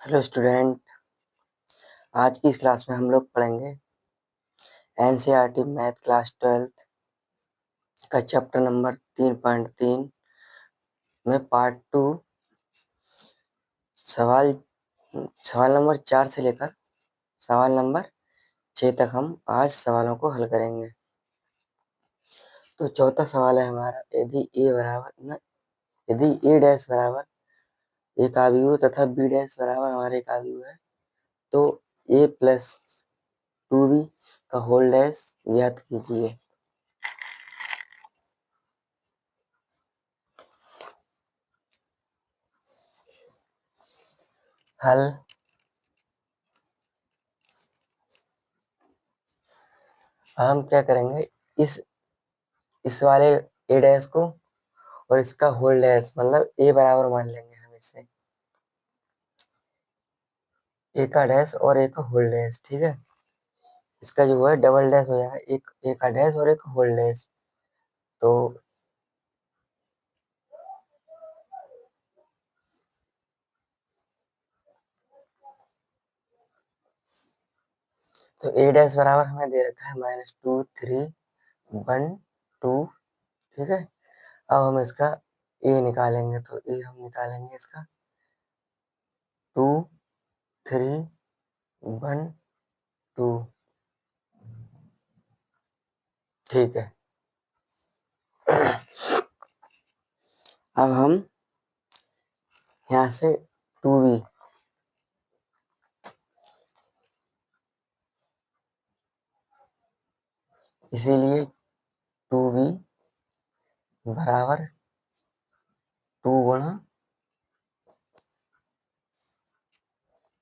Hello student. आज की इस क्लास में हम लोग पढ़ेंगे एनसीईआरटी मैथ क्लास 12 का चैप्टर नंबर 3.3 में पार्ट 2 सवाल सवाल नंबर 4 से लेकर सवाल नंबर 6 तक हम आज सवालों को हल करेंगे। तो चौथा सवाल है हमारा, यदि ए डैश बराबर एक आव्यूह तथा बी डैश बराबर हमारे एक आव्यूह है तो ए प्लस 2b का होल डैश ज्ञात कीजिए। हल। हम क्या करेंगे, इस वाले ए डैश को और इसका होल डैश मतलब ए बराबर मान लेंगे हम इसे, ए का डैश और ए का होल डैश। ठीक है, इसका जो है डबल डैश हो जाएगा, एक ए का डैश और एक होल डैश। तो ए डैश बराबर हमें दे रखा है -2 3 1 2। ठीक है, अब हम इसका ए निकालेंगे, तो ए हम निकालेंगे इसका 2 3 1 2। ठीक है, अब हम यहाँ से 2b, इसीलिए 2b बराबर 2 गुणा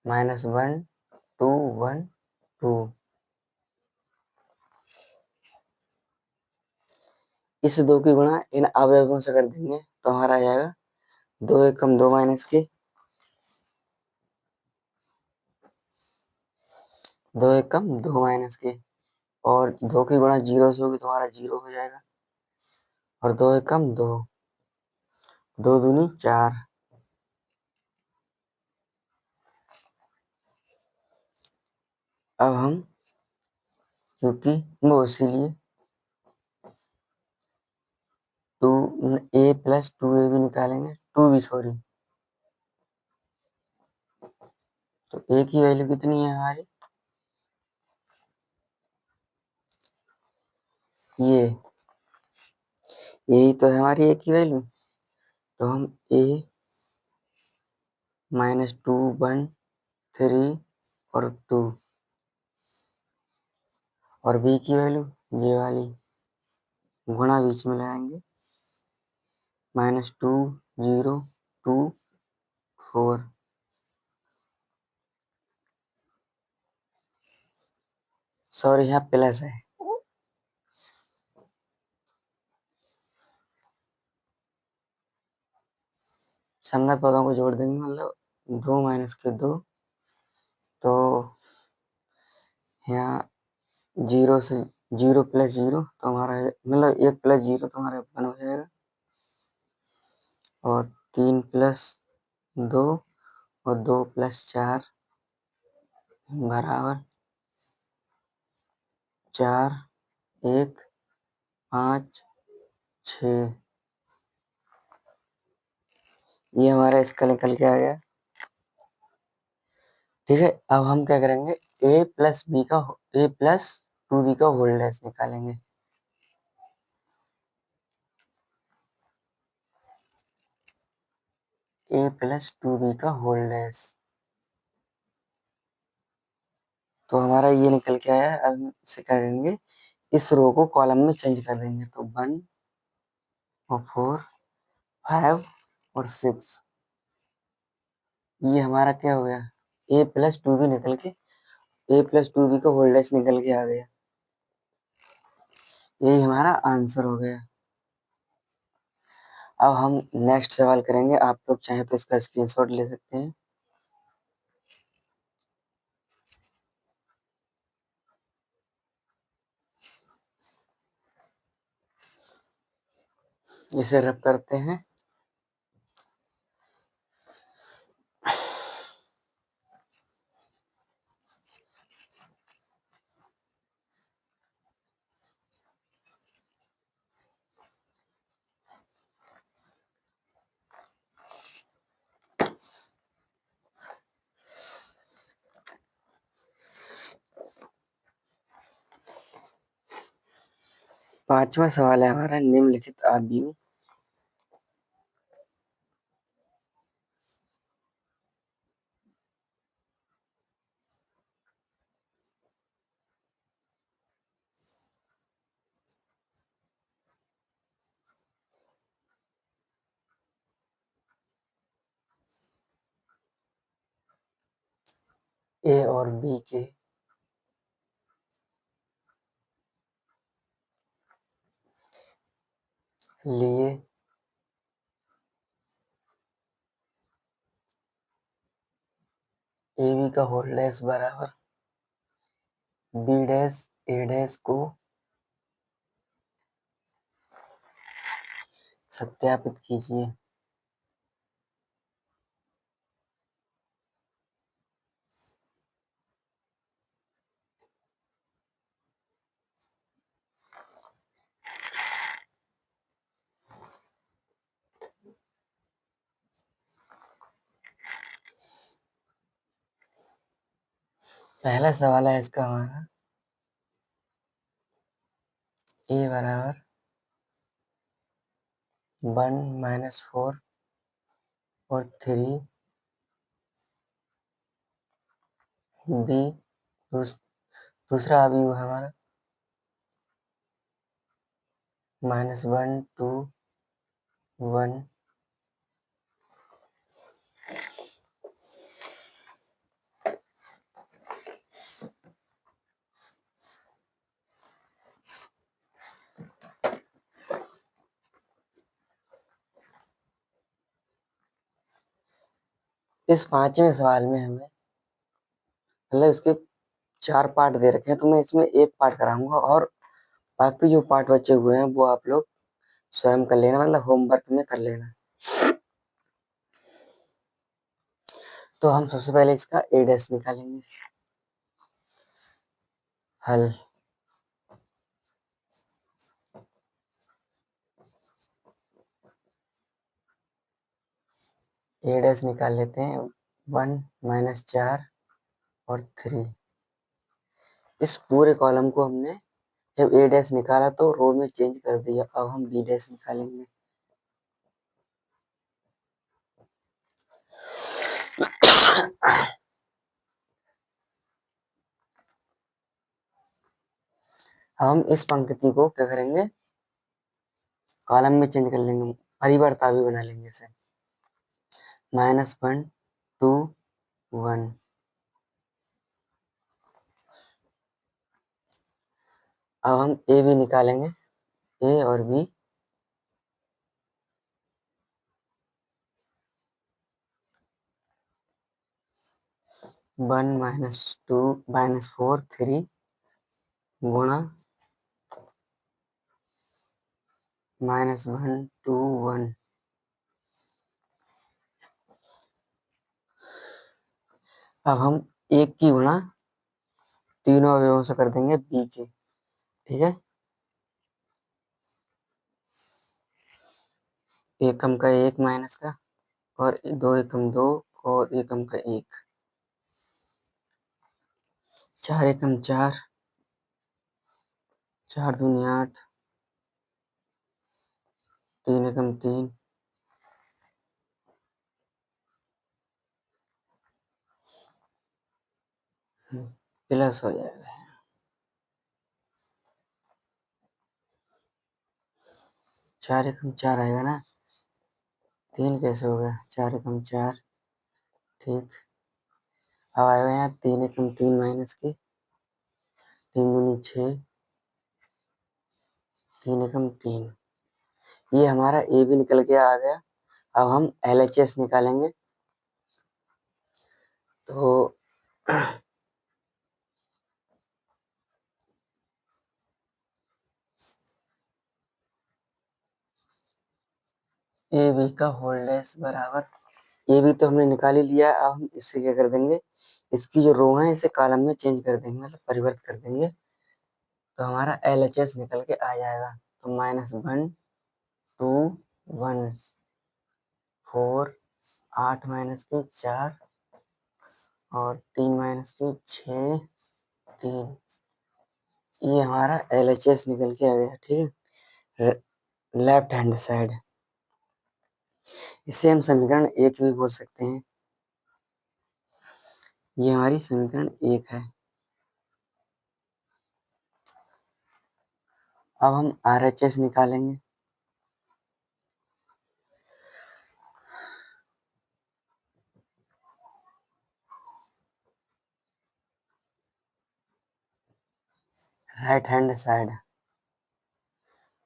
-1 2 1 2। इस 2 की गुणा इन अवयवों से कर देंगे तो हमारा आ जाएगा 2 एकम 2 माइनस के 2 एकम 2 माइनस के, और 2 की गुणा 0 से होगी तो हमारा 0 हो जाएगा, और 2 एकम 2, 2 दूनी 4। अब हम क्योंकि वो इसीलिए 2a प्लस 2a भी निकालेंगे, 2b सॉरी। तो a की वैल्यू कितनी है हमारी, ये यही तो है हमारी a की वैल्यू। तो हम a -2 1 3 और 2, और b की वैल्यू ये वाली गुणा बीच में लगाएंगे, -2 0 2 4। सॉरी यहाँ प्लस है, संगत पदों को जोड़ देंगे, मतलब 2 माइनस के 2। तो यहाँ 0 से 0 प्लस 0 तो हमारा मतलब 1 प्लस 0 तो हमारा 1 हो जाएगा, और 3 प्लस 2 और 2 प्लस 4 बराबर 4 1 5 6। ये हमारा इसका निकल के आ गया। ठीक है, अब हम क्या करेंगे, a प्लस 2b का होल डैश निकालेंगे। a प्लस 2b का होल डैश, तो हमारा ये निकल के आया। अब हम इसे क्या करेंगे, इस रो को कॉलम में चेंज कर देंगे, तो 1 और 4 5 और 6। ये हमारा क्या हो गया, a प्लस 2b निकल के a प्लस 2b का होल डैश निकल के आ गया। यही हमारा आंसर हो गया। अब हम नेक्स्ट सवाल करेंगे, आप लोग चाहे तो इसका स्क्रीनशॉट ले सकते हैं। इसे रब करते हैं। पांचवा सवाल है हमारा, निम्नलिखित आव्यूह ए और बी के लिए ए बी का होल डैश बराबर बी डैश ए डैश को सत्यापित कीजिए। पहला सवाल है इसका हमारा, ए बराबर 1 - 4 और 3 बी। दूसरा अवयव है हमारा -1 2 1। इस पांचवें सवाल में हमें मतलब इसके 4 पार्ट दे रखे हैं, तो मैं इसमें एक पार्ट कराऊंगा और बाकी जो पार्ट बचे हुए हैं वो आप लोग स्वयं कर लेना, मतलब होमवर्क में कर लेना। तो हम सबसे पहले इसका ए डैश निकालेंगे। हल। ए डैश निकाल लेते हैं, 1 - 4 और 3। इस पूरे कॉलम को हमने जब ए डैश निकाला तो रो में चेंज कर दिया। अब हम बी डैश निकालेंगे। हम इस पंक्ति को क्या करेंगे, कॉलम में चेंज कर लेंगे, परिवर्तावी बना लेंगे इसे। -1 2 1। अब हम ए बी निकालेंगे, ए और बी। -1 - 2 - 4 3 गुणा -1 2 1। अब हम एक की गुणा तीनों अवयवों से कर देंगे बी के। ठीक है, एकम का 1 माइनस का, और 2 एकम 2 और एकम का 1। 4 एकम 4, 4 दूनी 8, 3 एकम 3, प्लस हो जाएगा। 4 एकम 4 आएगा ना, 3 कैसे हो गया, 4 एकम 4। ठीक, अब आएगा यहाँ 3 एकम 3 माइनस के, 3 दूनी 6, 3 एकम 3। ये हमारा ए भी निकल के आ गया। अब हम LHS निकालेंगे। तो ए बी का होल डैश बराबर, ए बी तो हमने निकाल ही लिया। अब हम इससे क्या कर देंगे, इसकी जो रो है इसे कॉलम में चेंज कर देंगे, मतलब परिवर्तित कर देंगे। तो हमारा LHS निकल के आ जाएगा। तो -1 2 1 4 8 माइनस के 4 और 3 माइनस के 6 3। ये हमारा LHS निकल के आ गया। ठीक है, लेफ्ट हैंड साइड। इसे हम समीकरण 1 भी बोल सकते हैं। ये हमारी समीकरण 1 है। अब हम RHS निकालेंगे। राइट हैंड साइड,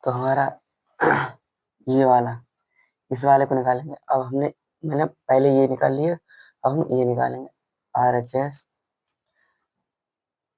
तो हमारा ये वाला, इस वाले को निकालेंगे। अब मैंने पहले ये निकाल लिया, अब हम ये निकालेंगे RHS।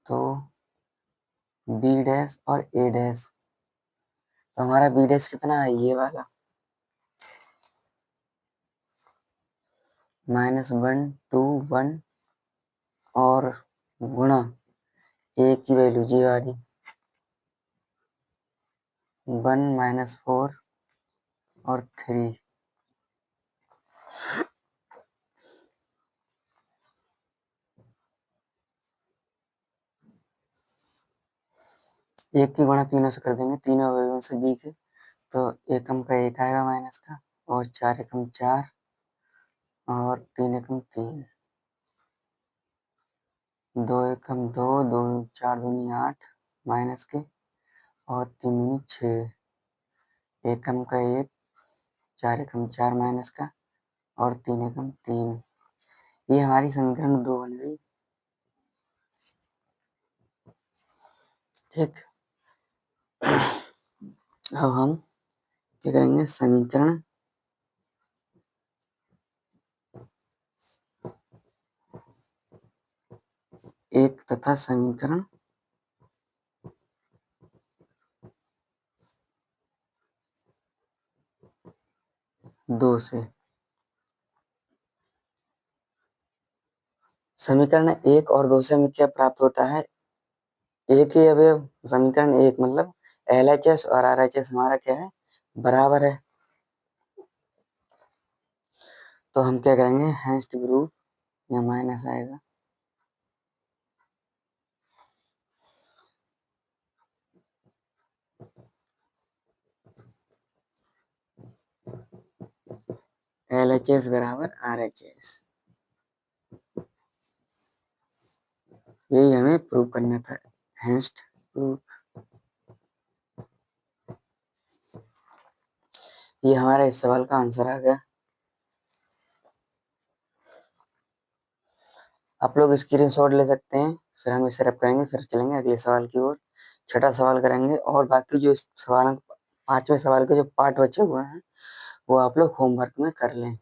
तो B डैश और A डैश, तो हमारा B डैश कितना है, ये वाला, -1 2 1 और गुणा A की वैल्यू जी वाली 1 -4 और 3। एक की गुणा तीनों से कर देंगे, तीनों अवयवों से B के, तो एकम का 1 आएगा माइनस का, और 4 एकम 4 और 3 एकम 3, 2 एकम 2, 2 4 दूनी 8 माइनस के, और 3 दूनी 6, एकम का 1, 4 एकम 4 माइनस का, और 3 एकम 3। ये हमारी समीकरण 2 बन गई। ठीक, अब हम क्या करेंगे, समीकरण 1 तथा समीकरण 2 से। समीकरण 1 और 2 से हमें क्या प्राप्त होता है, एक ही अवयव, समीकरण 1 मतलब LHS और RHS हमारा क्या है, बराबर है। तो हम क्या करेंगे, हैंस्ट ग्रुप या माइनस आएगा, LHS बराबर RHS। यही हमें प्रूव करना था, हैंस्ट ग्रुप। ये हमारा इस सवाल का आंसर आ गया। आप लोग स्क्रीनशॉट ले सकते हैं, फिर हम इसे रब करेंगे, फिर चलेंगे अगले सवाल की ओर। छठा सवाल करेंगे, और बाकी जो सवाल, 5वें सवाल के जो पार्ट बचे हुए हैं वो आप लोग होमवर्क में कर लें।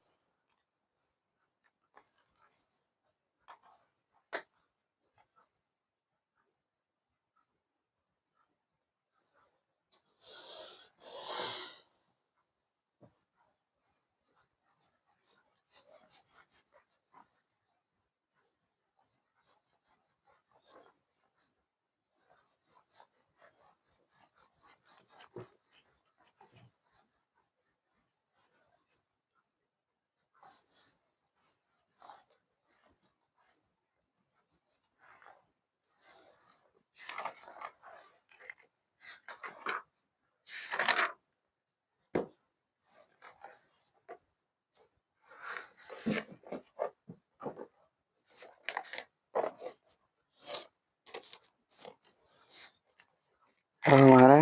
अब हमारा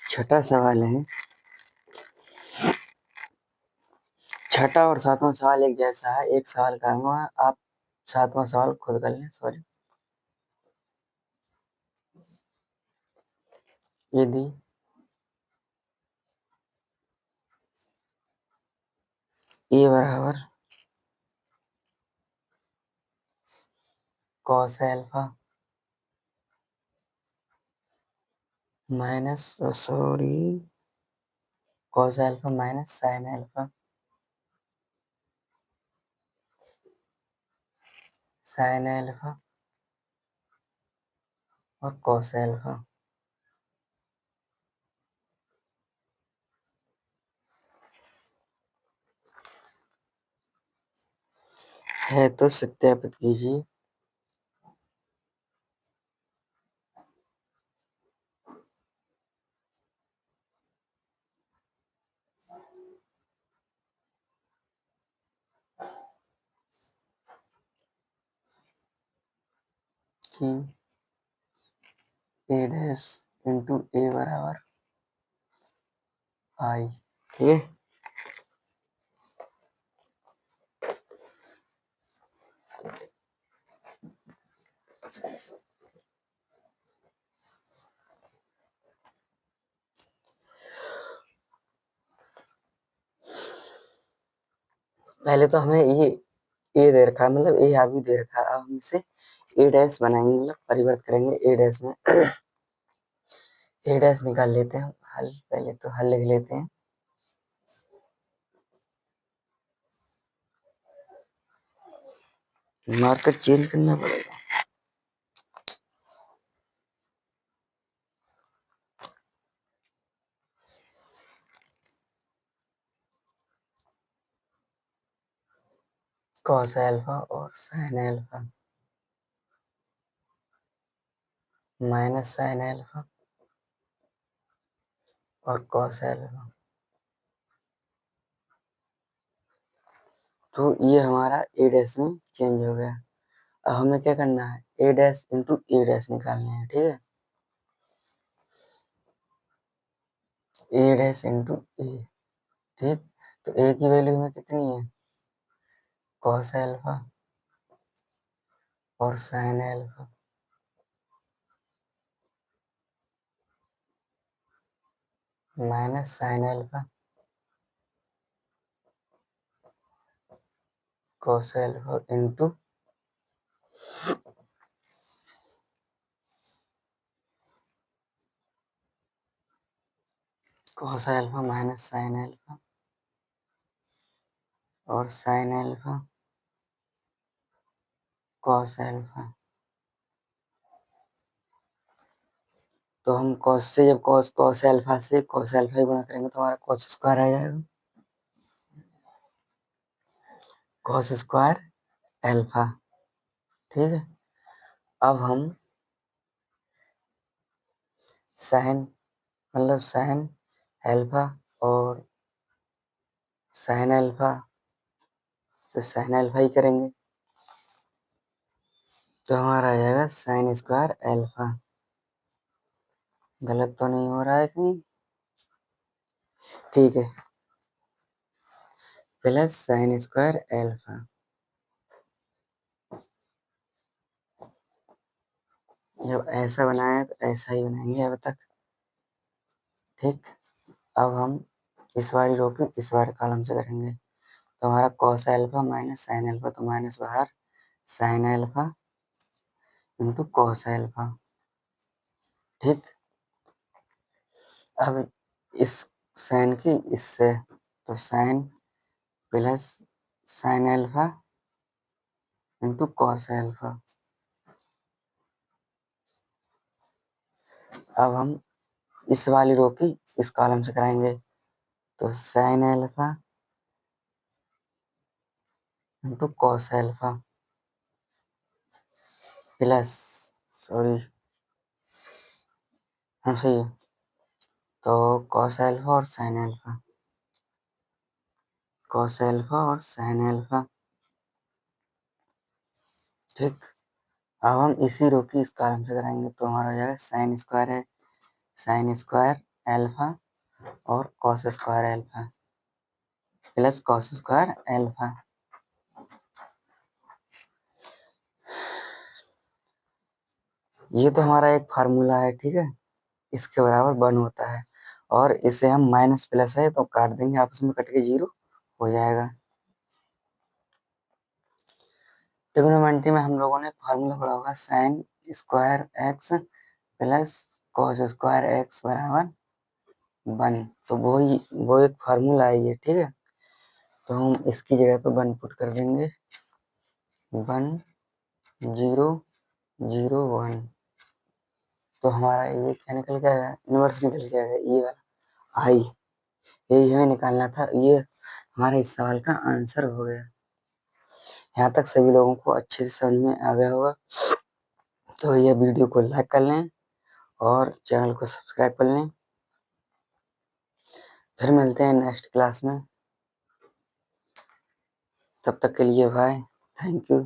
छठा सवाल है। छठा और 7वां सवाल एक जैसा है, एक सवाल करूंगा, आप 7वां सवाल खुद कर लें। सॉरी, यदि ए बराबर cos alpha minus, sorry, cos alpha minus sine alpha, sine alpha और कॉस एल्फा है, तो सत्यापित कीजिए। कि ए डैश इंटू ए बराबर आई। ठीक है, पहले तो हमें ये ए दे रखा है, मतलब ए अभी दे रखा है। अब हम इसे ए डैश बनाएंगे, मतलब परिवर्तित करेंगे ए डैश में। ए डैश निकाल लेते हैं हल, पहले तो हल लिख लेते हैं। मार्कर चेंज करना पड़ेगा। कॉस एल्फा और sine alpha minus sine alpha और कॉस एल्फा। तो ये हमारा ए डैश में चेंज हो गया। अब हमें क्या करना है, ए डैश इंटू ए डैश निकालने हैं। ठीक है, ए डैश इंटू ए। ठीक, तो ए की वैल्यू में कितनी है, कॉस एल्फा और sine alpha minus sine alpha cos alpha into cos alpha minus sine alpha और साइन एल्फा कॉस एल्फा। तो हम कॉस से जब कॉस एल्फा से कॉस एल्फा ही गुणा करेंगे तो हमारा कॉस स्क्वायर आ जाएगा, कॉस स्क्वायर एल्फा। ठीक है, अब हम साइन, मतलब साइन एल्फा और साइन एल्फा तो साइन एल्फा ही करेंगे, तो हमारा आ जाएगा साइन स्क्वायर एल्फा। गलत तो नहीं हो रहा है कहीं? ठीक है, प्लस साइन स्क्वायर एल्फा। जब ऐसा बनाया तो ऐसा ही बनाएंगे अब तक। ठीक, अब हम इस वाली रो की इस वाले कॉलम से करेंगे, तो हमारा cos alpha minus sine alpha, तो माइनस बाहर sine alpha into cos alpha. ठीक, अब इस साइन की इससे, तो sine plus sine alpha into cos alpha. अब हम इस वाली रो की इस कॉलम से कराएंगे, तो sign alpha into cos alpha plus, sorry हाँ सही है, तो कॉस एल्फा और साइन एल्फा, कॉस एल्फा और साइन एल्फा। ठीक, अब हम इसी रो की इस कॉलम से कराएंगे, तो हमारा हो जाएगा साइन स्क्वायर है, साइन स्क्वायर एल्फा और cos square alpha plus cos square alpha. ये तो हमारा एक फार्मूला है। ठीक है, इसके बराबर 1 होता है, और इसे हम माइनस प्लस है तो काट देंगे, आपस में कट के 0 हो जाएगा। ट्रिग्नोमेट्री में हम लोगों ने फार्मूला पढ़ा होगा, sine square x plus cos square x बराबर 1। तो वो एक फार्मूला है ये। ठीक है, तो हम इसकी जगह पे 1 पुट कर देंगे, 1 0 0 1। तो हमारा ये क्या निकल के आएगा, इनवर्स निकल के आएगा, ये वाला आई। यही हमें निकालना था, ये हमारे इस सवाल का आंसर हो गया। यहाँ तक सभी लोगों को अच्छे से समझ में आ गया होगा। तो ये वीडियो को लाइक कर लें और चैनल को सब्सक्राइब कर लें। फिर मिलते हैं नेक्स्ट क्लास में, तब तक के लिए बाय, थैंक यू।